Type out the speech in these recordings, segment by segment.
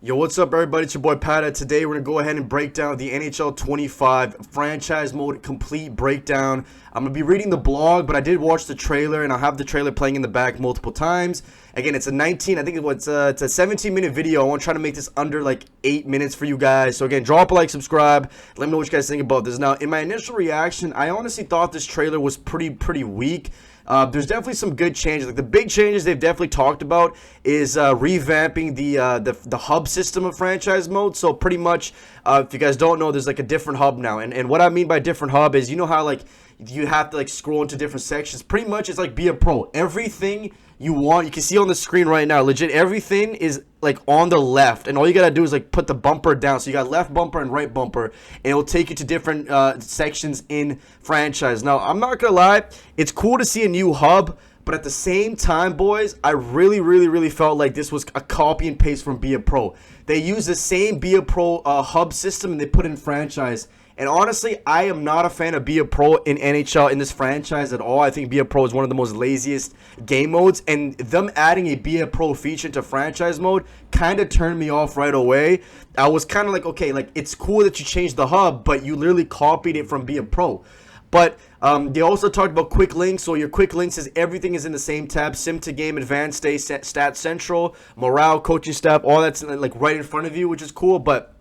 Yo, what's up, everybody? It's your boy Padda. Today, we're going to go ahead and break down the NHL 25 franchise mode complete breakdown. I'm going to be reading the blog, but I did watch the trailer, and I'll have the trailer playing in the back multiple times. Again, it's a 17-minute video. I want to try to make this under like 8 minutes for you guys. So again, drop a like, subscribe. Let me know what you guys think about this. Now, in my initial reaction, I honestly thought this trailer was pretty weak. There's definitely some good changes. Like the big changes they've definitely talked about is revamping the hub system of franchise mode. So pretty much, if you guys don't know, there's like a different hub now. And what I mean by different hub is, you know how like you have to like scroll into different sections. Pretty much it's like be a pro. Everything you want, you can see on the screen right now, legit everything is like on the left, and all you gotta do is like put the bumper down. So you got left bumper and right bumper, and it will take you to different sections in franchise. Now, I'm not gonna lie, it's cool to see a new hub, but at the same time, boys, I really felt like this was a copy and paste from Be a Pro. They use the same Be a Pro hub system, and they put in franchise. And honestly, I am not a fan of Be a Pro in NHL in this franchise at all. I think Be a Pro is one of the most laziest game modes, and them adding a Be a Pro feature into franchise mode kind of turned me off right away. I was kind of like, okay, like it's cool that you changed the hub, but you literally copied it from Be a Pro. But they also talked about quick links. So your quick links is everything is in the same tab: sim to game, advanced stay, stat central, morale, coaching staff, all that's like right in front of you, which is cool. But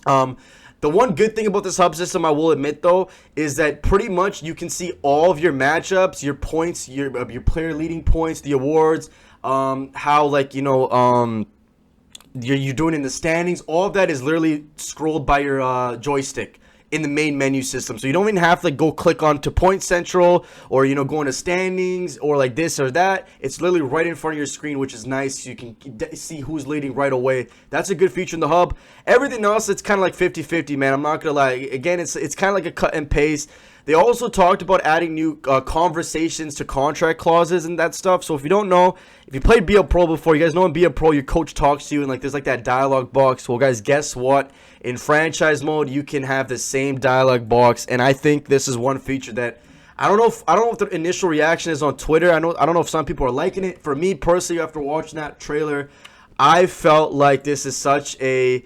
the one good thing about this hub system, I will admit though, is that pretty much you can see all of your matchups, your points, your player leading points, the awards, how like you're doing in the standings. All of that is literally scrolled by your joystick in the main menu system. So you don't even have to go click on to Point Central or, go into standings or like this or that. It's literally right in front of your screen, which is nice. You can see who's leading right away. That's a good feature in the hub. Everything else, it's kind of like 50-50, man. I'm not going to lie. Again, it's kind of like a cut and paste. They also talked about adding new conversations to contract clauses and that stuff. So if you don't know, if you played Be a Pro before, you guys know in Be a Pro, your coach talks to you and like there's like that dialogue box. Well, guys, guess what? In franchise mode, you can have the same dialogue box, and I think this is one feature that I don't know if the initial reaction is on Twitter. I don't know if some people are liking it. For me personally, after watching that trailer, I felt like this is such a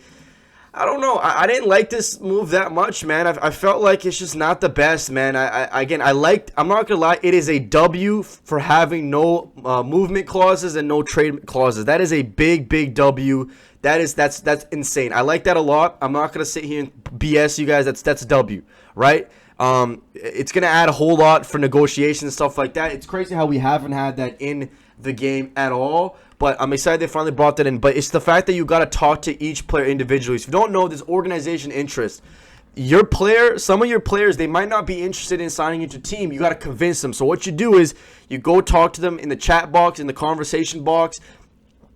I don't know. I didn't like this move that much, man. I felt like it's just not the best, man. I'm not gonna lie. It is a W for having no movement clauses and no trade clauses. That is a big W. That's insane. I like that a lot. I'm not gonna sit here and BS you guys. That's a W, right? It's gonna add a whole lot for negotiations and stuff like that. It's crazy how we haven't had that in the game at all. But I'm excited they finally brought that in. But it's the fact that you got to talk to each player individually. So if you don't know, this organization interest. Some of your players, they might not be interested in signing into your team. You got to convince them. So what you do is you go talk to them in the chat box, in the conversation box,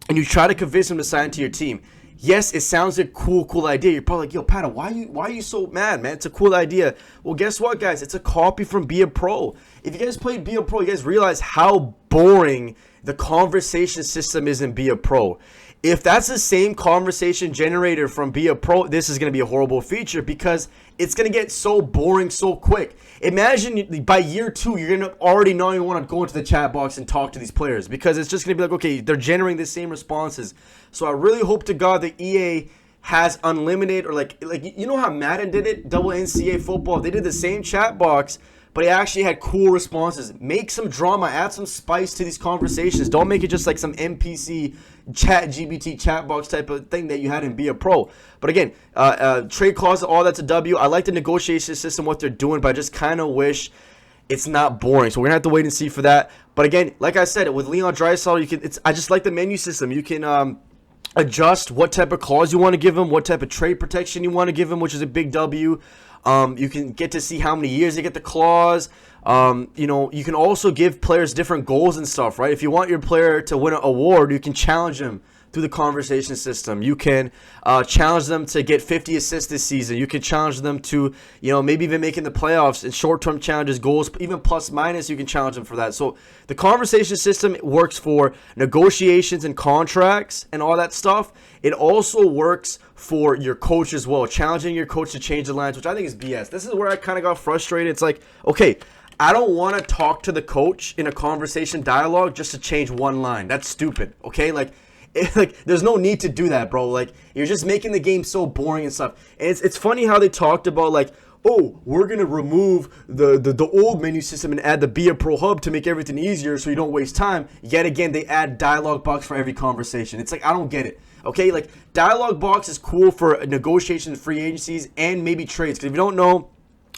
and you try to convince them to sign to your team. Yes, it sounds like a cool idea. You're probably like, yo, Padda, why are you so mad, man? It's a cool idea. Well, guess what, guys? It's a copy from Be a Pro. If you guys played Be a Pro, you guys realize how boring the conversation system is in Be a Pro. If that's the same conversation generator from Be a Pro, this is going to be a horrible feature because it's going to get so boring so quick. Imagine by year 2, you're going to already not even want to go into the chat box and talk to these players because it's just going to be like, okay, they're generating the same responses. So I really hope to God that EA has unlimited or like you know how Madden did it, double NCAA football. They did the same chat box, but it actually had cool responses. Make some drama, add some spice to these conversations. Don't make it just like some NPC chat GBT chat box type of thing that you had in Be a Pro. But again, trade clause, all that's a W. I like the negotiation system, what they're doing, but I just kind of wish it's not boring. So we're gonna have to wait and see for that. But again, like I said, with Leon Draisaitl, I just like the menu system. You can adjust what type of clause you want to give him, what type of trade protection you want to give him, which is a big W. You can get to see how many years they get the clause. You can also give players different goals and stuff, right? If you want your player to win an award, you can challenge them through the conversation system. You can challenge them to get 50 assists this season. You can challenge them to, maybe even making the playoffs and short-term challenges, goals, even plus minus, you can challenge them for that. So the conversation system works for negotiations and contracts and all that stuff. It also works for your coach as well, challenging your coach to change the lines, which I think is BS. This is where I kind of got frustrated. It's like, okay, I don't want to talk to the coach in a conversation dialogue just to change one line. That's stupid, okay? Like, like there's no need to do that, bro. Like you're just making the game so boring and stuff. And it's funny how they talked about like, oh, we're gonna remove the old menu system and add the Be a Pro hub to make everything easier so you don't waste time. Yet again, they add dialogue box for every conversation. It's like, I don't get it. Okay, like dialogue box is cool for negotiations, free agencies, and maybe trades. Because if you don't know,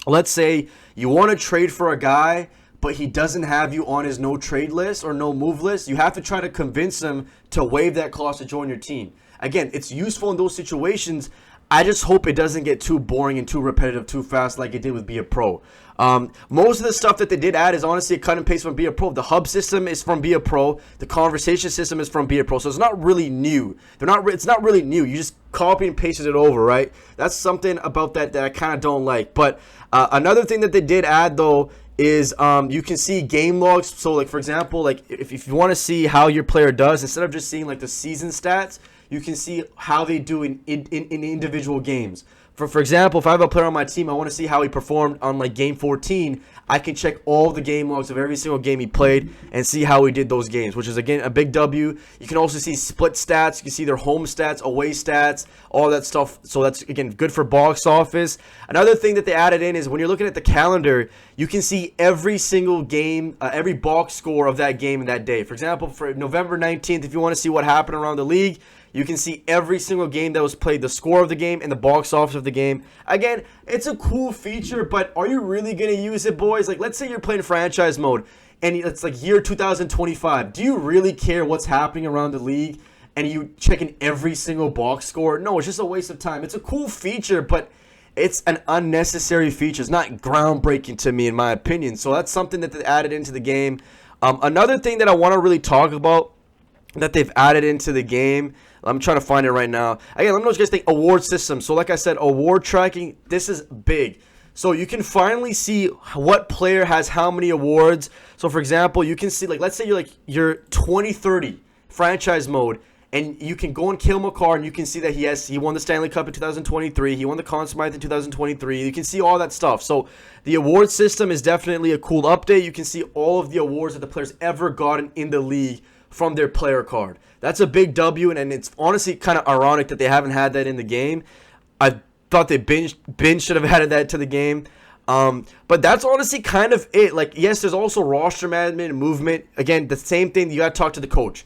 let's say you want to trade for a guy, but he doesn't have you on his no trade list or no move list, you have to try to convince him to waive that clause to join your team. Again, it's useful in those situations. I just hope it doesn't get too boring and too repetitive too fast like it did with Be a Pro. Most of the stuff that they did add is honestly a cut and paste from Be a Pro. The hub system is from Be a Pro. The conversation system is from Be a Pro. So it's not really new. It's not really new. You just copy and pasted it over, right? That's something about that I kind of don't like. But another thing that they did add though is you can see game logs. So like for example, like if you want to see how your player does, instead of just seeing like the season stats, you can see how they do in individual games. For example, if I have a player on my team, I want to see how he performed on like game 14. I can check all the game logs of every single game he played and see how he did those games, which is again a big W. You can also see split stats. You can see their home stats, away stats, all that stuff. So that's again good for box office. Another thing that they added in is when you're looking at the calendar, you can see every single game, every box score of that game in that day. For example, for November 19th, if you want to see what happened around the league, you can see every single game that was played, the score of the game, and the box office of the game. Again, it's a cool feature, but are you really going to use it, boys? Like, let's say you're playing franchise mode, and it's like year 2025. Do you really care what's happening around the league, and you checking every single box score? No, it's just a waste of time. It's a cool feature, but it's an unnecessary feature. It's not groundbreaking to me, in my opinion. So that's something that they added into the game. Another thing that I want to really talk about that they've added into the game, I'm trying to find it right now. Again, let me know what you guys think. Award system. So like I said, award tracking, this is big. So you can finally see what player has how many awards. So for example, you can see, like, let's say you're 2030 franchise mode, and you can go and kill McCarr, and you can see that he won the Stanley Cup in 2023. He won the Conn Smythe in 2023. You can see all that stuff. So the award system is definitely a cool update. You can see all of the awards that the players ever gotten in the league from their player card. That's a big W, and it's honestly kind of ironic that they haven't had that in the game. I thought they should have added that to the game. But that's honestly kind of it. Like, yes, there's also roster management and movement. Again, the same thing. You got to talk to the coach.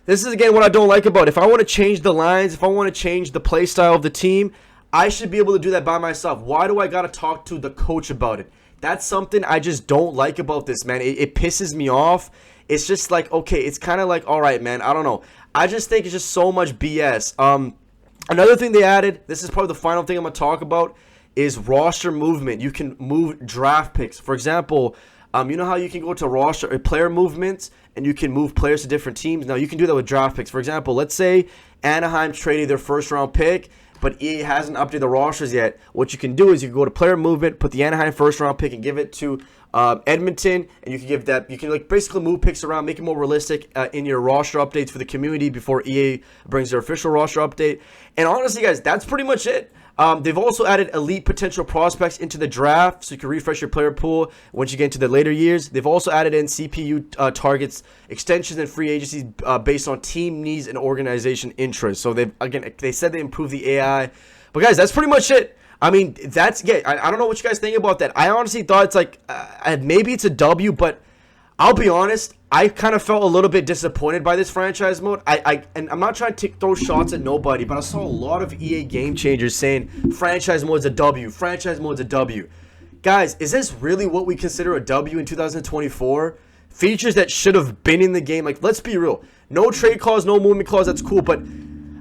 This is, again, what I don't like about it. If I want to change the lines, if I want to change the play style of the team, I should be able to do that by myself. Why do I got to talk to the coach about it? That's something I just don't like about this, man. It pisses me off. It's just like, okay, it's kind of like, all right, man, I don't know. I just think it's just so much BS. Another thing they added, this is probably the final thing I'm going to talk about, is roster movement. You can move draft picks. For example, you know how you can go to roster player movements and you can move players to different teams? Now, you can do that with draft picks. For example, let's say Anaheim traded their first-round pick, but EA hasn't updated the rosters yet. What you can do is you can go to player movement, put the Anaheim first-round pick, and give it to Edmonton, and you can give that. You can like basically move picks around, make it more realistic in your roster updates for the community before EA brings their official roster update. And honestly, guys, that's pretty much it. They've also added elite potential prospects into the draft, so you can refresh your player pool once you get into the later years. They've also added in CPU targets, extensions, and free agencies based on team needs and organization interests. So they said they improved the AI. But guys, that's pretty much it. I mean, I don't know what you guys think about that. I honestly thought it's like maybe it's a W, but I'll be honest, I kind of felt a little bit disappointed by this franchise mode. And I'm not trying to throw shots at nobody, but I saw a lot of EA game changers saying franchise mode's a W, franchise mode's a W. Guys, is this really what we consider a W in 2024? Features that should have been in the game. Like, let's be real. No trade clause, no movement clause, that's cool, but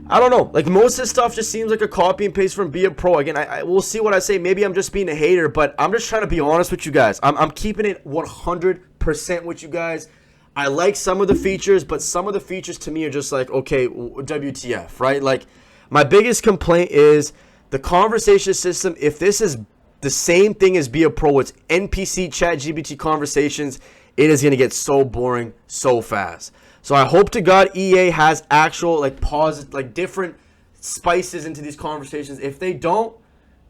I don't know. Like, most of this stuff just seems like a copy and paste from Be a Pro. Again, we'll see what I say. Maybe I'm just being a hater, but I'm just trying to be honest with you guys. I'm keeping it 100% with you guys. I like some of the features, but some of the features to me are just like, okay, WTF, right? Like, my biggest complaint is the conversation system. If this is the same thing as Be a Pro, it's NPC chat GPT conversations, it is going to get so boring so fast. So I hope to God EA has actual like different spices into these conversations. If they don't,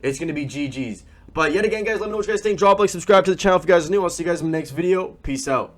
it's going to be GG's. But yet again, guys, let me know what you guys think. Drop a like, subscribe to the channel if you guys are new. I'll see you guys in the next video. Peace out.